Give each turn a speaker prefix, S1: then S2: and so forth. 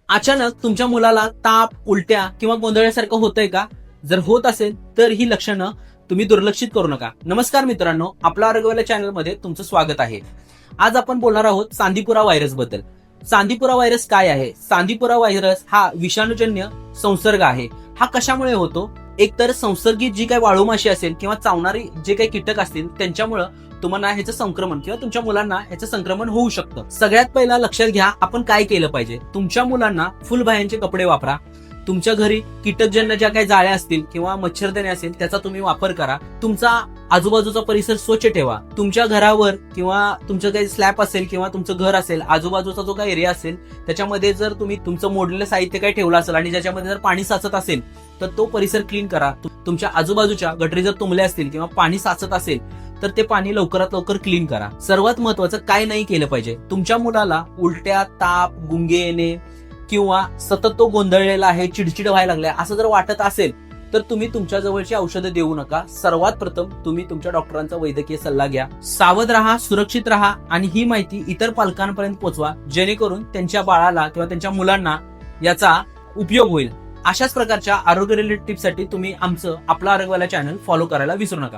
S1: अचानक तुमच्या मुलाला ताप, उलट्या किंवा गोंधळल्यासारखं होतंय का? जर होत असेल तर ही लक्षणं तुम्ही दुर्लक्षित करू नका. नमस्कार मित्रांनो, आपला आरोग्यवाला चॅनलमध्ये तुमचं स्वागत आहे. आज आपण बोलणार आहोत चांदीपुरा व्हायरस बद्दल. चांदीपुरा व्हायरस काय आहे? चांदीपुरा व्हायरस हा विषाणूजन्य संसर्ग आहे. हा कशामुळे होतो? एकतर संसर्गित जी काही वाळू माशी असेल किंवा चावणारी जे काही कीटक असतील त्यांच्यामुळे तुम्हाला ह्याचं संक्रमण किंवा तुमच्या मुलांना ह्याचं संक्रमण होऊ शकतं. सगळ्यात पहिला लक्षात घ्या, आपण काय केलं पाहिजे. तुमच्या मुलांना फुलबाह्यांचे कपडे वापरा. तुमच्या घरी कीटकजन्य ज्या काही जाळ्या असतील किंवा मच्छरदाणी असेल त्याचा तुम्ही वापर करा. तुमचा आजूबाजूचा परिसर स्वच्छ ठेवा. तुमच्या घरावर किंवा तुमचं काही स्लॅब असेल किंवा तुमचं घर असेल, आजूबाजूचा जो काही एरिया असेल त्याच्यामध्ये जर तुम्ही तुमचं मोडलेलं साहित्य काही ठेवलं असेल आणि ज्याच्यामध्ये जर पाणी साचत असेल तर तो परिसर क्लीन करा. तुमच्या आजूबाजूच्या गटरी जर तुंबल्या असतील किंवा पाणी साचत असेल तर ते पाणी लवकरात लवकर क्लीन करा. सर्वात महत्वाचं काय नाही केलं पाहिजे. तुमच्या मुलाला उलट्या, ताप, गुंगे येणे किंवा सतत तो गोंधळलेला आहे, चिडचिड व्हायला लागलाय असं जर वाटत असेल तर तुम्ही तुमच्या जवळची औषधं देऊ नका. सर्वात प्रथम तुम्ही तुमच्या डॉक्टरांचा वैद्यकीय सल्ला घ्या. सावध राहा, सुरक्षित राहा आणि ही माहिती इतर पालकांपर्यंत पोहोचवा, जेणेकरून त्यांच्या बाळाला किंवा त्यांच्या मुलांना याचा उपयोग होईल. अशाच प्रकारच्या आरोग्य रिलेटेड टिप्ससाठी तुम्ही आमचं आपला आरोग्यवाला चॅनल फॉलो करायला विसरू नका.